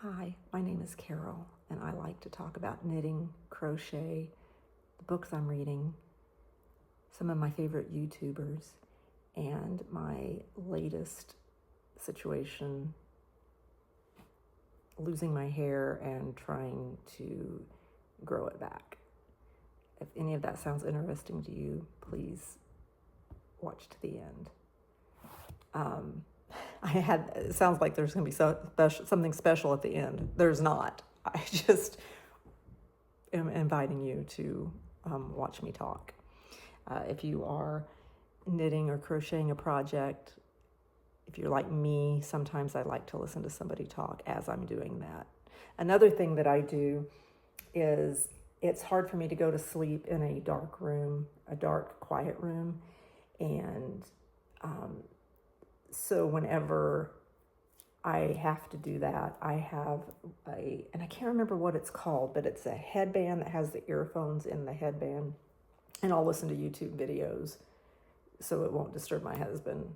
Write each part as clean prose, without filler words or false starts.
Hi, my name is Carol, and I like to talk about knitting, crochet, the books I'm reading, some of my favorite YouTubers, and my latest situation, losing my hair and trying to grow it back. If any of that sounds interesting to you, please watch to the end. It sounds like there's going to be something special at the end. There's not. I just am inviting you to watch me talk. If you are knitting or crocheting a project, if you're like me, sometimes I like to listen to somebody talk as I'm doing that. Another thing that I do is it's hard for me to go to sleep in a dark room, a dark, quiet room. And so whenever I have to do that, I have and I can't remember what it's called, but it's a headband that has the earphones in the headband. And I'll listen to YouTube videos so it won't disturb my husband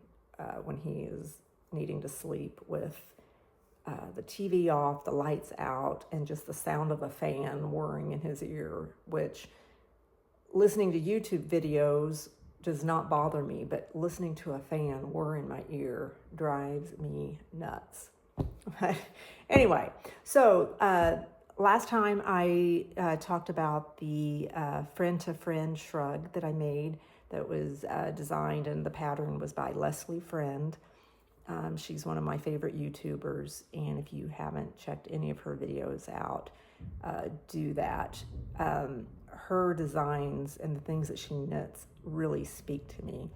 when he is needing to sleep with the TV off, the lights out, and just the sound of a fan whirring in his ear, which listening to YouTube videos does not bother me, but listening to a fan whir in my ear drives me nuts. Anyway, so last time I talked about the friend-to-friend shrug that I made that was designed, and the pattern was by Leslie Friend. She's one of my favorite YouTubers, and if you haven't checked any of her videos out, do that. Her designs and the things that she knits really speak to me.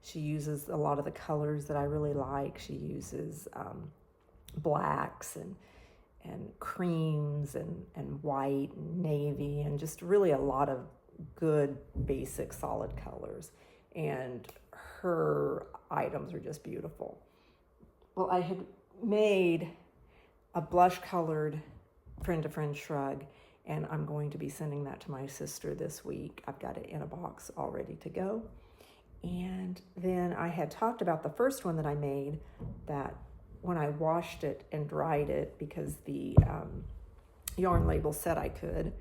She uses a lot of the colors that I really like. She uses blacks and creams and white and navy, and just really a lot of good basic solid colors. And her items are just beautiful. Well, I had made a blush colored friend-to-friend shrug, and I'm going to be sending that to my sister this week. I've got it in a box all ready to go. And then I had talked about the first one that I made, that when I washed it and dried it, because the yarn label said I could,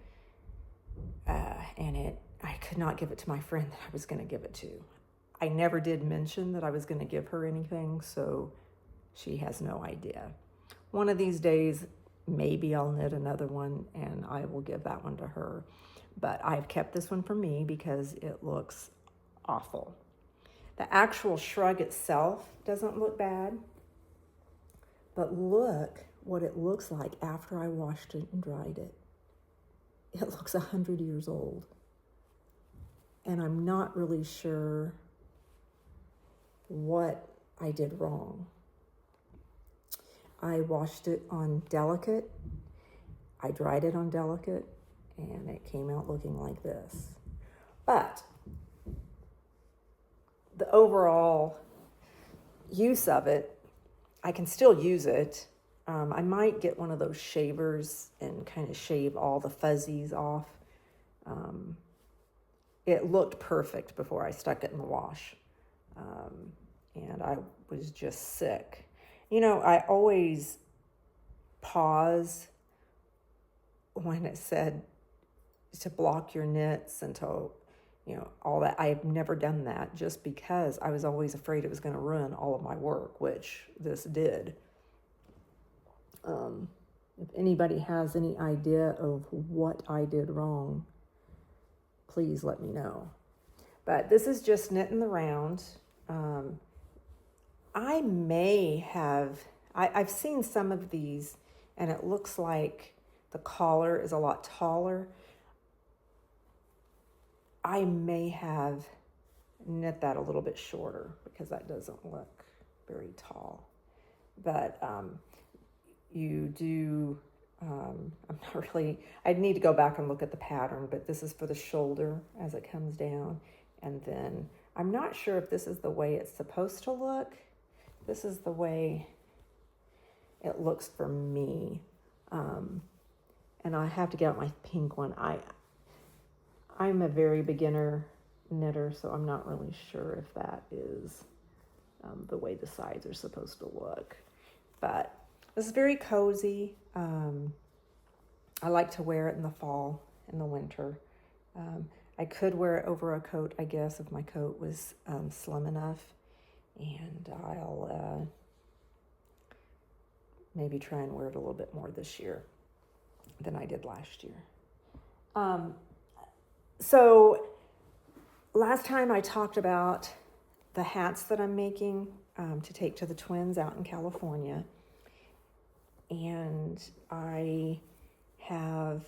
and I could not give it to my friend that I was going to give it to. I never did mention that I was going to give her anything, so she has no idea. One of these days, maybe I'll knit another one and I will give that one to her. But I've kept this one for me because it looks awful. The actual shrug itself doesn't look bad, but look what it looks like after I washed it and dried it. It looks 100 years old. And I'm not really sure what I did wrong. I washed it on delicate, I dried it on delicate, and it came out looking like this. But the overall use of it, I can still use it. I might get one of those shavers and kind of shave all the fuzzies off. It looked perfect before I stuck it in the wash. And I was just sick. You know, I always pause when it said to block your knits and to, all that. I've never done that just because I was always afraid it was going to ruin all of my work, which this did. If anybody has any idea of what I did wrong, please let me know. But this is just knitting the round. I may have, I've seen some of these and it looks like the collar is a lot taller. I may have knit that a little bit shorter because that doesn't look very tall. But you do, I'm not really, I'd need to go back and look at the pattern, but this is for the shoulder as it comes down. And then I'm not sure if this is the way it's supposed to look. This is the way it looks for me. And I have to get out my pink one. I'm a very beginner knitter, so I'm not really sure if that is the way the sides are supposed to look. But This is very cozy. I like to wear it in the fall, in the winter. I could wear it over a coat, I guess, if my coat was slim enough. And I'll maybe try and wear it a little bit more this year than I did last year. So last time I talked about the hats that I'm making to take to the twins out in California. And I have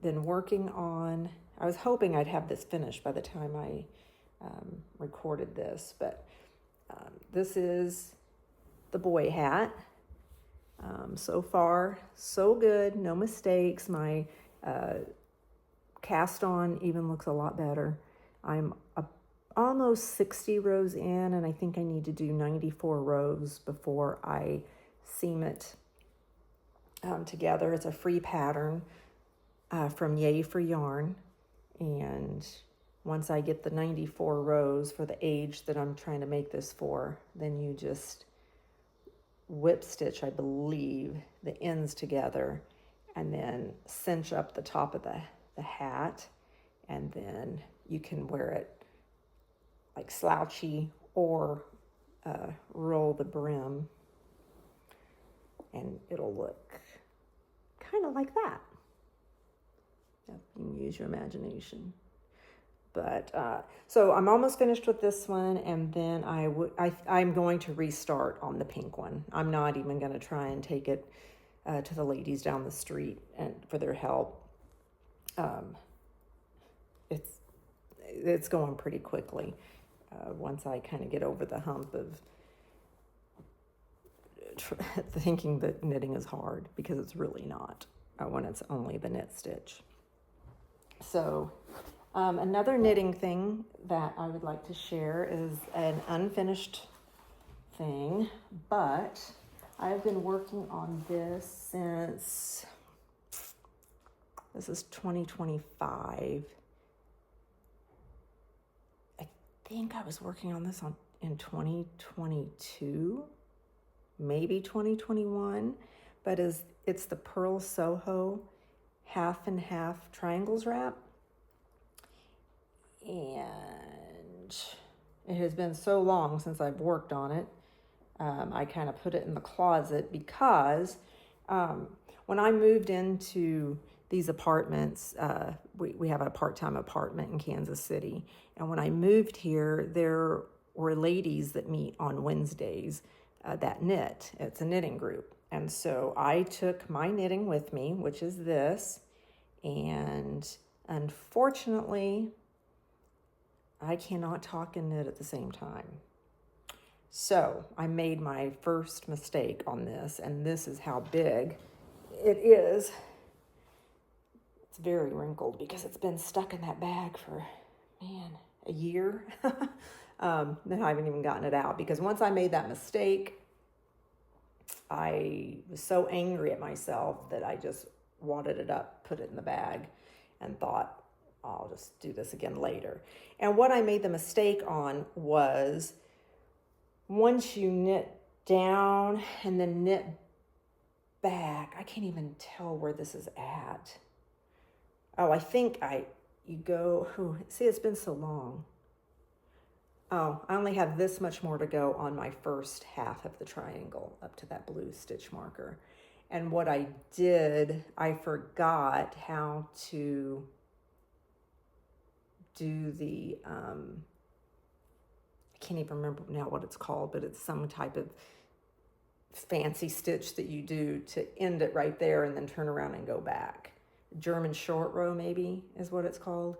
been working on, I was hoping I'd have this finished by the time I recorded this, but this is the boy hat. So far, so good, no mistakes. My cast on even looks a lot better. I'm almost 60 rows in, and I think I need to do 94 rows before I seam it together. It's a free pattern from Yay for Yarn, and once I get the 94 rows for the age that I'm trying to make this for, then you just whip stitch, I believe, the ends together and then cinch up the top of the hat, and then you can wear it like slouchy or roll the brim, and it'll look kind of like that. You can use your imagination. But so I'm almost finished with this one, and then I'm going to restart on the pink one. I'm not even going to try and take it to the ladies down the street and for their help. It's going pretty quickly once I kind of get over the hump of thinking that knitting is hard, because it's really not when it's only the knit stitch. So another knitting thing that I would like to share is an unfinished thing, but I've been working on this since, this is 2025. I think I was working on this in 2022, maybe 2021, but it's the Pearl Soho half and half triangles wrap. And it has been so long since I've worked on it. I kind of put it in the closet because when I moved into these apartments, we have a part-time apartment in Kansas City. And when I moved here, there were ladies that meet on Wednesdays that knit. It's a knitting group. And so I took my knitting with me, which is this. And unfortunately, I cannot talk and knit at the same time. So I made my first mistake on this, and this is how big it is. It's very wrinkled because it's been stuck in that bag for, a year. Then I haven't even gotten it out, because once I made that mistake, I was so angry at myself that I just wadded it up, put it in the bag, and thought, I'll just do this again later. And what I made the mistake on was, once you knit down and then knit back, I can't even tell where this is at. Oh, I think see, it's been so long. Oh, I only have this much more to go on my first half of the triangle up to that blue stitch marker. And what I did, I forgot how to do the, I can't even remember now what it's called, but it's some type of fancy stitch that you do to end it right there and then turn around and go back. German short row maybe is what it's called.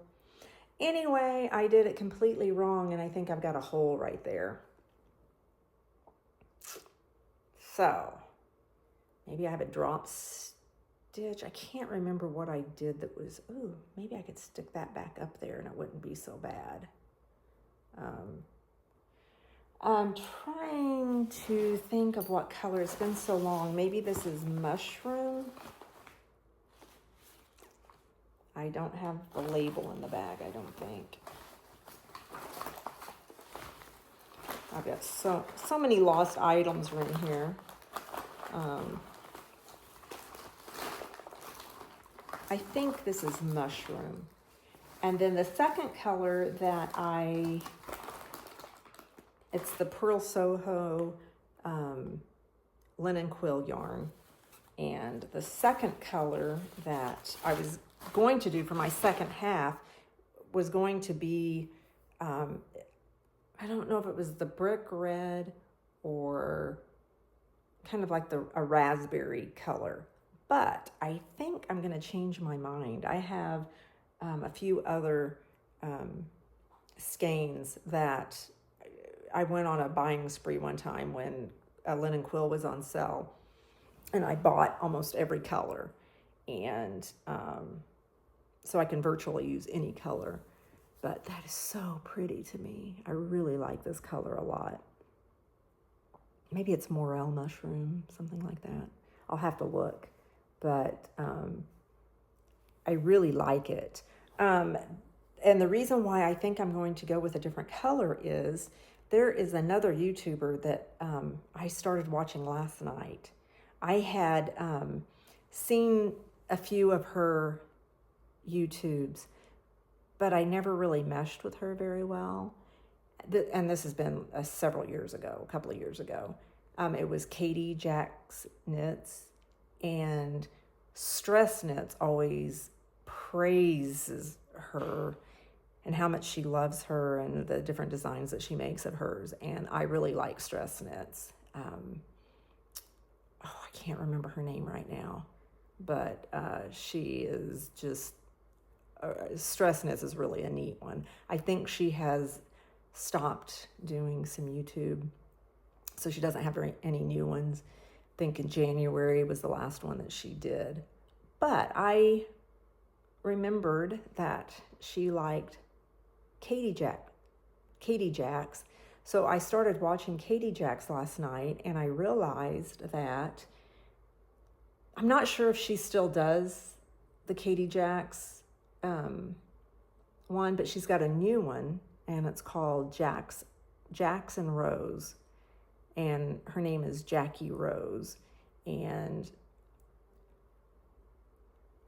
Anyway, I did it completely wrong, and I think I've got a hole right there. So maybe I have a drop stitch. I can't remember what I did that was, maybe I could stick that back up there and it wouldn't be so bad. I'm trying to think of what color. It's been so long. Maybe this is mushroom. I don't have the label in the bag, I don't think. I've got so many lost items in here. I think this is mushroom. And then the second color that it's the Pearl Soho linen quill yarn. And the second color that I was going to do for my second half was going to be, I don't know if it was the brick red or kind of like a raspberry color. But I think I'm going to change my mind. I have a few other skeins that I went on a buying spree one time when a linen quill was on sale. And I bought almost every color. And so I can virtually use any color. But that is so pretty to me. I really like this color a lot. Maybe it's morel mushroom, something like that. I'll have to look. But I really like it. And the reason why I think I'm going to go with a different color is there is another YouTuber that I started watching last night. I had seen a few of her YouTubes, but I never really meshed with her very well. And this has been several years ago, a couple of years ago. It was Katie Jack's Knits, and Stress Knits always praises her and how much she loves her and the different designs that she makes of hers. And I really like Stress Knits. I can't remember her name right now, but she is just, Stress Knits is really a neat one. I think she has stopped doing some YouTube, so she doesn't have any new ones. I think in January was the last one that she did. But I remembered that she liked Katie Jack's. So I started watching Katie Jack's last night, and I realized that I'm not sure if she still does the Katie Jack's one, but she's got a new one, and it's called Jackson Rose, and her name is Jackie Rose. And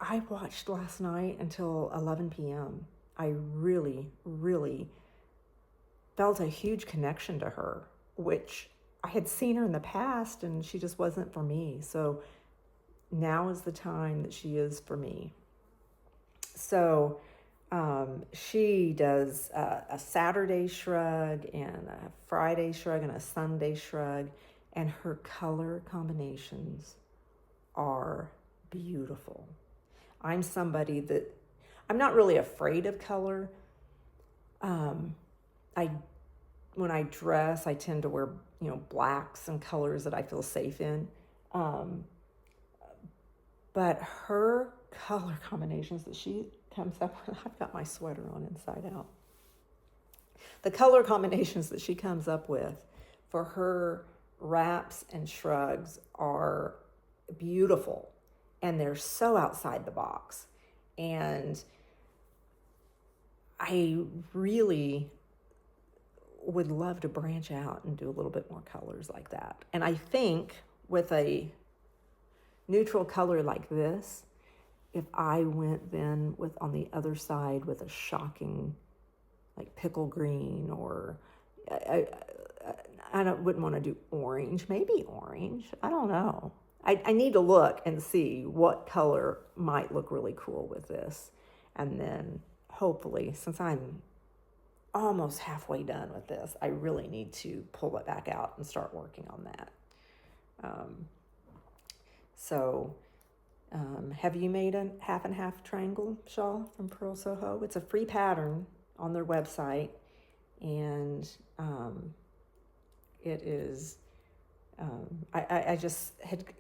I watched last night until 11 p.m. I really, really felt a huge connection to her, which I had seen her in the past and she just wasn't for me. So now is the time that she is for me. So she does a Saturday shrug and a Friday shrug and a Sunday shrug, and her color combinations are beautiful. I'm somebody that I'm not really afraid of color. When I dress, I tend to wear, blacks and colors that I feel safe in. But her color combinations that she comes up with, I've got my sweater on inside out. The color combinations that she comes up with for her wraps and shrugs are beautiful, and they're so outside the box. And I really would love to branch out and do a little bit more colors like that. And I think with a neutral color like this, if I went then with on the other side with a shocking like pickle green, or I wouldn't want to do orange, maybe orange, I don't know. I need to look and see what color might look really cool with this. And then hopefully, since I'm almost halfway done with this, I really need to pull it back out and start working on that. Have you made a half and half triangle shawl from Pearl Soho? It's a free pattern on their website, and it is, I just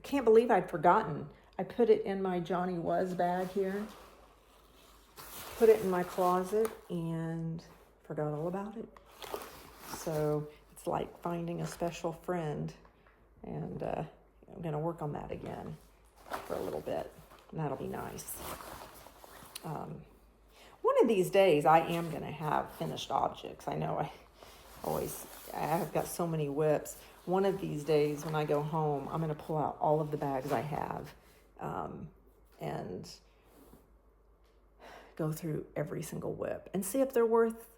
can't believe I'd forgotten. I put it in my Johnny Was bag here, put it in my closet, and forgot all about it. So it's like finding a special friend, and I'm going to work on that again for a little bit, and that'll be nice. One of these days I am going to have finished objects. I know I've got so many whips. One of these days when I go home, I'm going to pull out all of the bags I have, and go through every single whip and see if they're worth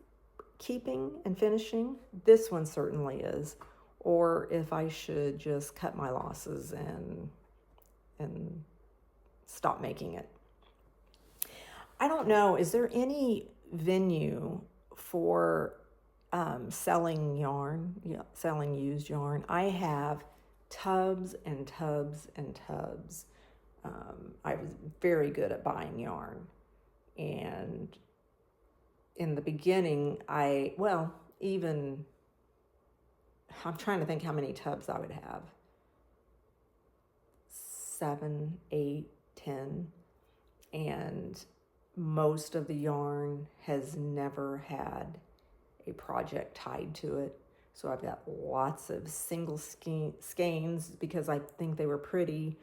keeping and finishing. This one certainly is. Or if I should just cut my losses and stop making it. I don't know. Is there any venue for selling yarn, selling used yarn? I have tubs and tubs and tubs. I was very good at buying yarn. And in the beginning, I'm trying to think how many tubs I would have. 7, 8, 10. And most of the yarn has never had a project tied to it. So I've got lots of single skeins because I think they were pretty.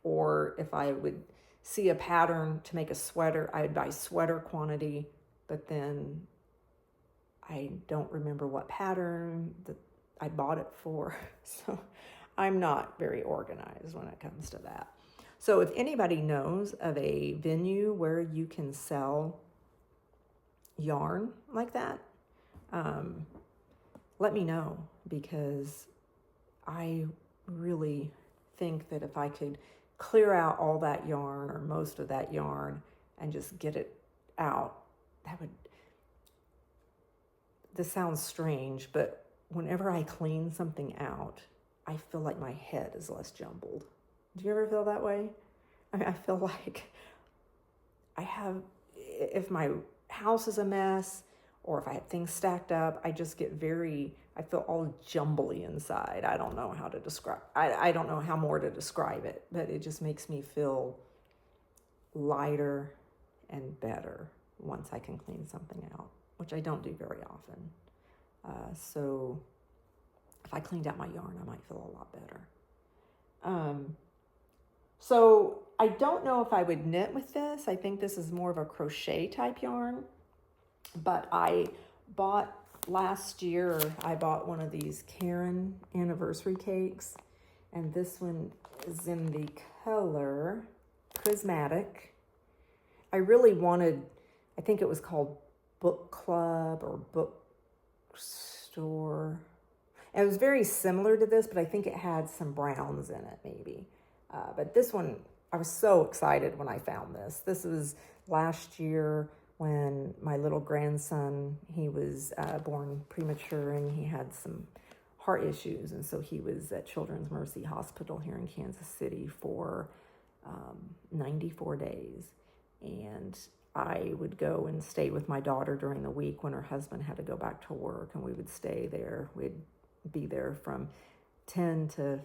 Or if I would see a pattern to make a sweater, I would buy sweater quantity, but then I don't remember what pattern that I bought it for. So I'm not very organized when it comes to that. So if anybody knows of a venue where you can sell yarn like that, let me know, because I really think that if I could clear out all that yarn or most of that yarn and just get it out, this sounds strange, but whenever I clean something out, I feel like my head is less jumbled. Do you ever feel that way? I mean, I feel like if my house is a mess or if I have things stacked up, I just get I feel all jumbly inside. I don't know how to describe, I don't know how more to describe it, but it just makes me feel lighter and better once I can clean something out, which I don't do very often. So if I cleaned out my yarn, I might feel a lot better. So I don't know if I would knit with this. I think this is more of a crochet type yarn, but last year, I bought one of these Karen anniversary cakes, and this one is in the color Prismatic. I really wanted, I think it was called Book Club or Bookstore. And it was very similar to this, but I think it had some browns in it maybe. But this one, I was so excited when I found this. This was last year when my little grandson, he was born premature and he had some heart issues. And so he was at Children's Mercy Hospital here in Kansas City for 94 days. And I would go and stay with my daughter during the week when her husband had to go back to work, and we would stay there. We'd be there from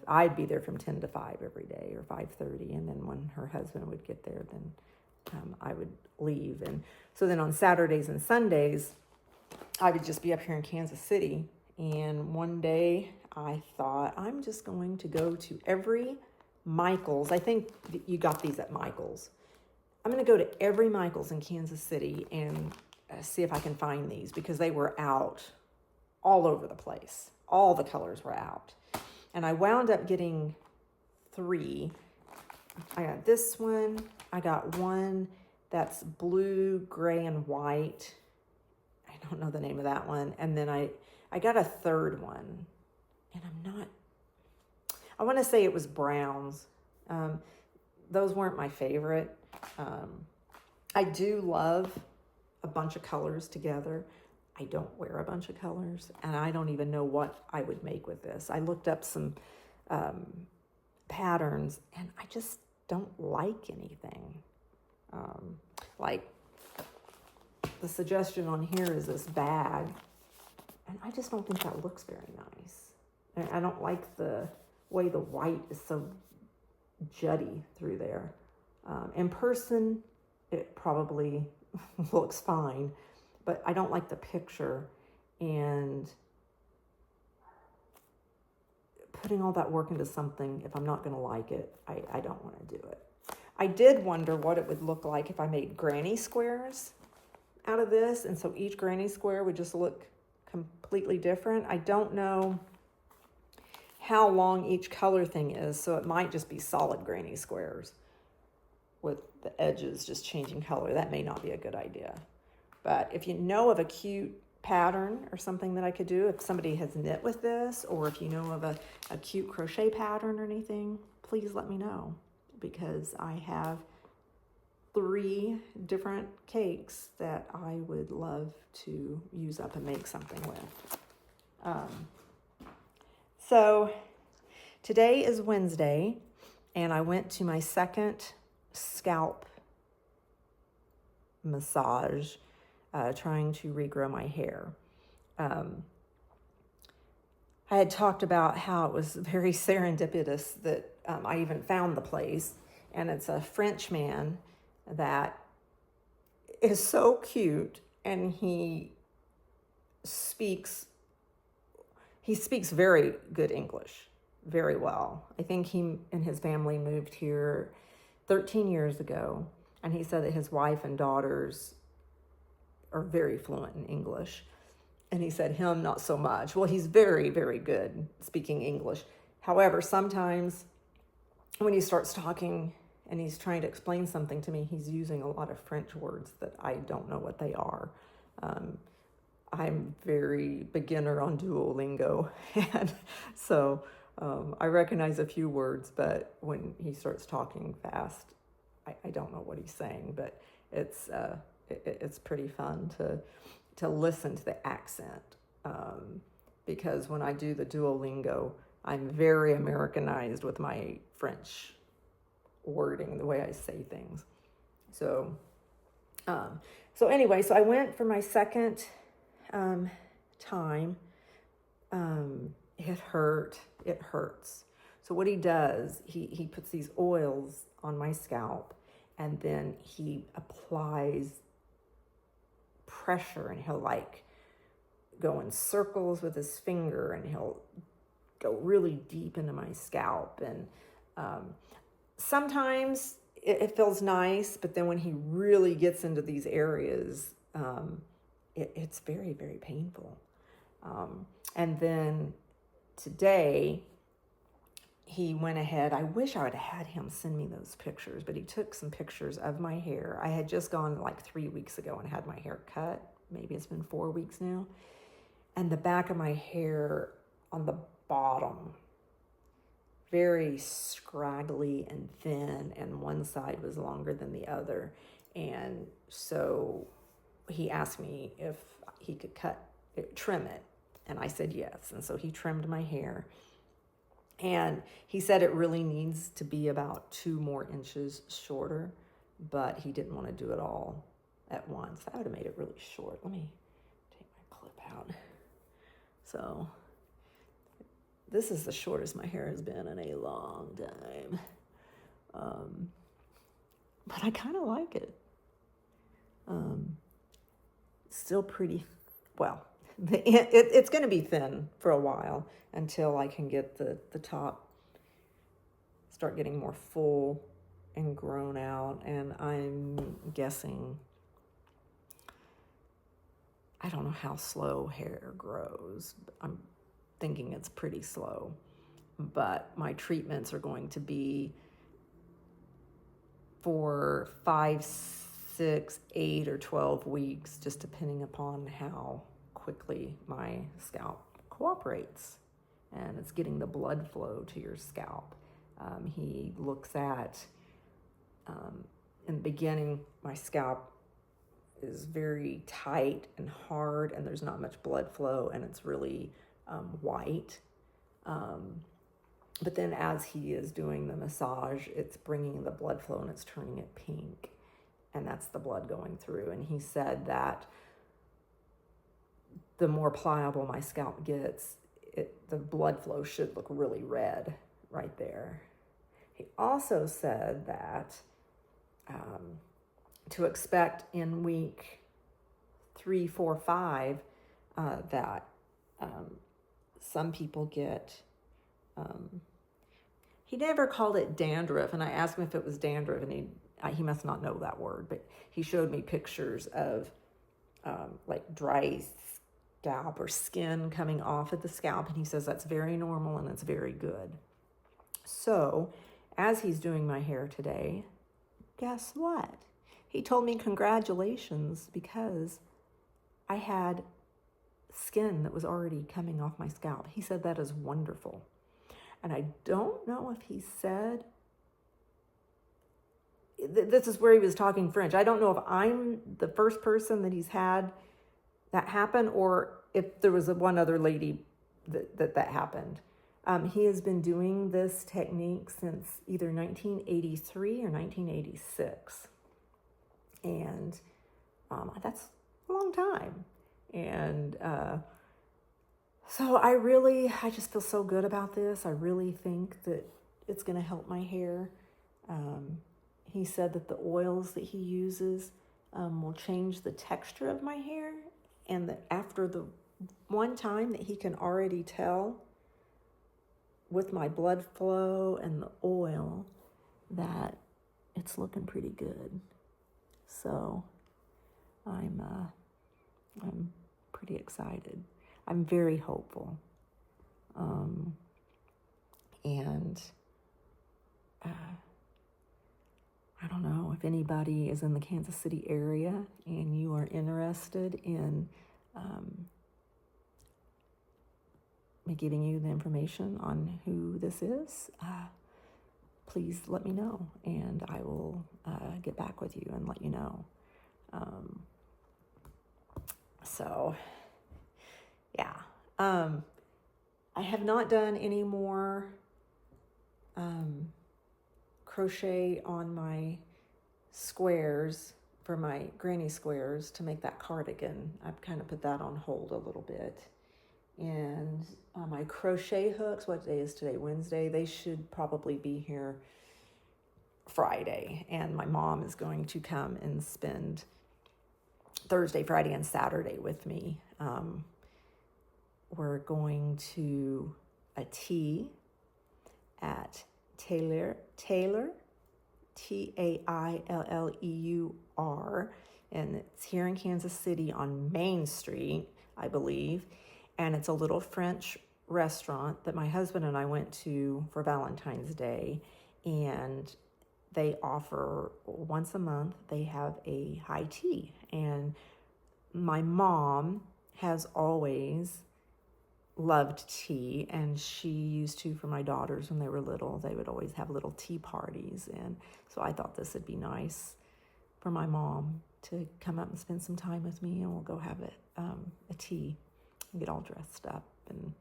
I'd be there from 10 to 5 every day, or 5:30. And then when her husband would get there, then I would leave. And so then on Saturdays and Sundays, I would just be up here in Kansas City. And one day I thought, I'm just going to go to every Michael's. I think you got these at Michael's. I'm going to go to every Michael's in Kansas City and see if I can find these, because they were out all over the place. All the colors were out. And I wound up getting 3. I got this one. I got one that's blue, gray, and white. I don't know the name of that one. And then I got a third one. And I want to say it was browns. Those weren't my favorite. I do love a bunch of colors together. I don't wear a bunch of colors, and I don't even know what I would make with this. I looked up some patterns, and I just don't like anything. Like the suggestion on here is this bag, and I just don't think that looks very nice. And I don't like the way the white is so jutty through there. In person, it probably looks fine, but I don't like the picture, and putting all that work into something, if I'm not going to like it, I don't want to do it. I did wonder what it would look like if I made granny squares out of this, and so each granny square would just look completely different. I don't know how long each color thing is, so it might just be solid granny squares, with the edges just changing color, that may not be a good idea. But if you know of a cute pattern or something that I could do, if somebody has knit with this, or if you know of a cute crochet pattern or anything, please let me know, because I have 3 different cakes that I would love to use up and make something with. So today is Wednesday, and I went to my second scalp massage, trying to regrow my hair. I had talked about how it was very serendipitous that I even found the place, and it's a French man that is so cute, and he speaks very good English, very well. I think he and his family moved here 13 years ago, and he said that his wife and daughters are very fluent in English. And he said him, not so much. Well, he's very, very good speaking English. However, sometimes when he starts talking and he's trying to explain something to me, he's using a lot of French words that I don't know what they are. I'm very beginner on Duolingo, and so I recognize a few words, but when he starts talking fast, I don't know what he's saying. But it's pretty fun to listen to the accent, because when I do the Duolingo, I'm very Americanized with my French wording, the way I say things. So anyway, so I went for my second time. It hurts. So what he does, he puts these oils on my scalp, and then he applies pressure, and he'll like go in circles with his finger, and he'll go really deep into my scalp. And sometimes it feels nice, but then when he really gets into these areas, it's very, very painful. And then today, he went ahead. I wish I would have had him send me those pictures, but he took some pictures of my hair. I had just gone like 3 weeks ago and had my hair cut. Maybe it's been 4 weeks now. And the back of my hair on the bottom, very scraggly and thin, and one side was longer than the other. And so he asked me if he could trim it. And I said yes. And so he trimmed my hair. And he said it really needs to be about 2 more inches shorter, but he didn't want to do it all at once. I would have made it really short. Let me take my clip out. So this is the shortest my hair has been in a long time. But I kind of like it. Still pretty, well, it's going to be thin for a while until I can get the top, start getting more full and grown out. And I'm guessing, I don't know how slow hair grows. I'm thinking it's pretty slow. But my treatments are going to be for 5, 6, 8, or 12 weeks, just depending upon how quickly my scalp cooperates and it's getting the blood flow to your scalp. He looks at, in the beginning, my scalp is very tight and hard, and there's not much blood flow, and it's really white. But then as he is doing the massage, it's bringing the blood flow and it's turning it pink, and that's the blood going through. And he said that the more pliable my scalp gets, the blood flow should look really red right there. He also said that to expect in week 3, 4, 5 that some people get, he never called it dandruff, and I asked him if it was dandruff, and he must not know that word, but he showed me pictures of like dry scalp or skin coming off of the scalp, and he says that's very normal and it's very good. So as he's doing my hair today, guess what? He told me congratulations because I had skin that was already coming off my scalp. He said that is wonderful. And I don't know if he said, this is where he was talking French. I don't know if I'm the first person that he's had that happen or if there was one other lady that happened. He has been doing this technique since either 1983 or 1986. And that's a long time. And so I just feel so good about this. I really think that it's going to help my hair. He said that the oils that he uses will change the texture of my hair, and that after the one time that he can already tell with my blood flow and the oil that it's looking pretty good. So I'm pretty excited. I'm very hopeful. And I don't know if anybody is in the Kansas City area and you are interested in me giving you the information on who this is, please let me know and I will get back with you and let you know. So, yeah. I have not done any more crochet on my squares for my granny squares to make that cardigan. I've kind of put that on hold a little bit. And my crochet hooks, what day is today? Wednesday. They should probably be here Friday. And my mom is going to come and spend Thursday, Friday, and Saturday with me. We're going to a tea at Taylor, Tailleur, and it's here in Kansas City on Main Street, I believe. And it's a little French restaurant that my husband and I went to for Valentine's Day. And they offer once a month, they have a high tea. And my mom has always loved tea, and she used to for my daughters when they were little. They would always have little tea parties, and so I thought this would be nice for my mom to come up and spend some time with me, and we'll go have a tea and get all dressed up, and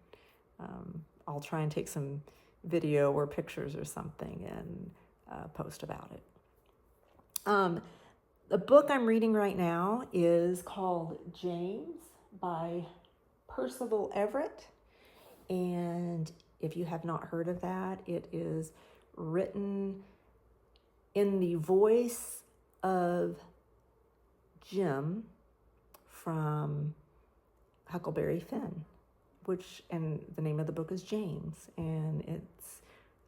I'll try and take some video or pictures or something and post about it. The book I'm reading right now is called James by Percival Everett, and if you have not heard of that, it is written in the voice of Jim from Huckleberry Finn, and the name of the book is James, and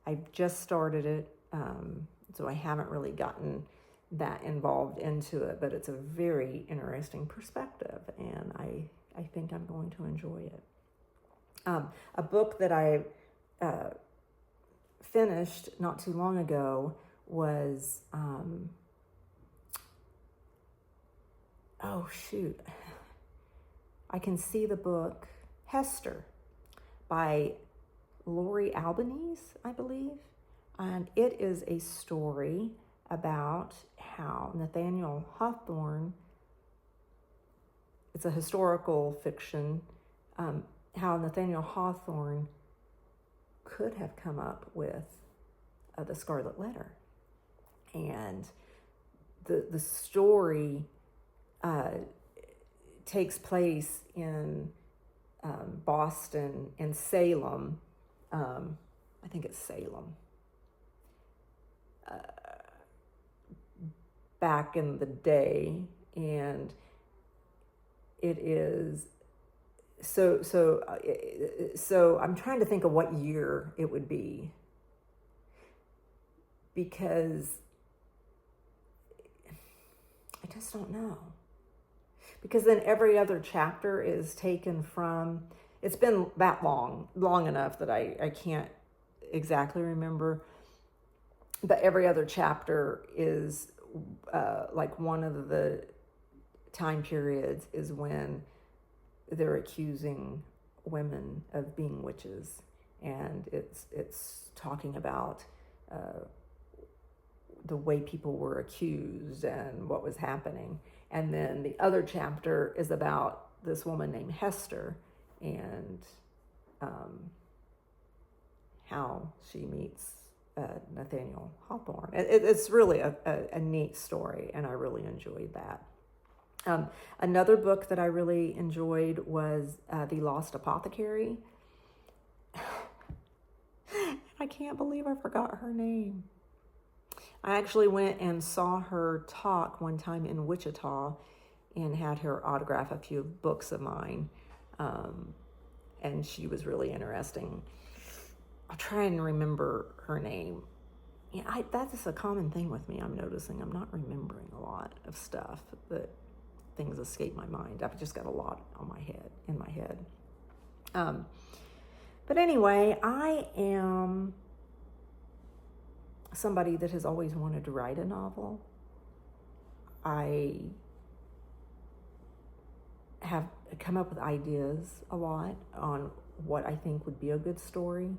I've just started it, so I haven't really gotten that involved into it, but it's a very interesting perspective, and I think I'm going to enjoy it. A book that I finished not too long ago was, I can see the book, Hester, by Lori Albanese, I believe. And it is a story about how Nathaniel Hawthorne, it's a historical fiction, how Nathaniel Hawthorne could have come up with the Scarlet Letter. And the story takes place in Boston and Salem. I think it's Salem. Back in the day, and it is so I'm trying to think of what year it would be, because I just don't know. Because then every other chapter is taken from, it's been that long enough that I can't exactly remember, but every other chapter is like one of the time periods is when they're accusing women of being witches, and it's talking about the way people were accused and what was happening. And then the other chapter is about this woman named Hester and how she meets Nathaniel Hawthorne. It's really a neat story, and I really enjoyed that. Another book that I really enjoyed was The Lost Apothecary. I can't believe I forgot her name. I actually went and saw her talk one time in Wichita and had her autograph a few books of mine. And she was really interesting. I'll try and remember her name. Yeah, that's a common thing with me. I'm noticing I'm not remembering a lot of stuff, that things escape my mind. I've just got a lot in my head. But anyway, I am somebody that has always wanted to write a novel. I have come up with ideas a lot on what I think would be a good story,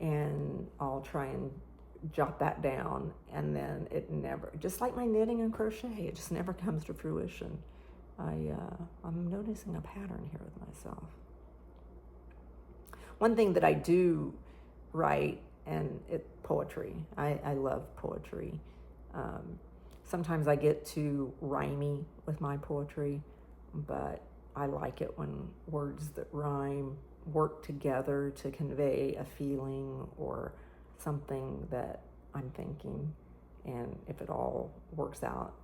and I'll try and jot that down, and then it never, just like my knitting and crochet, it just never comes to fruition. I'm noticing a pattern here with myself. One thing that I do write, and poetry. I love poetry. Sometimes I get too rhymey with my poetry, but I like it when words that rhyme work together to convey a feeling or something that I'm thinking. And if it all works out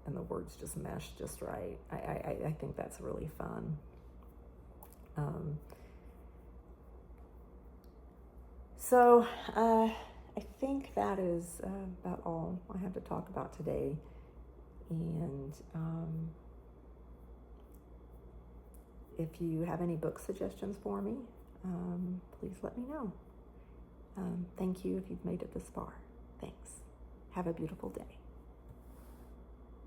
and the words just mesh just right, I think that's really fun. So I think that is about all I have to talk about today. And if you have any book suggestions for me, please let me know. Thank you if you've made it this far. Thanks. Have a beautiful day.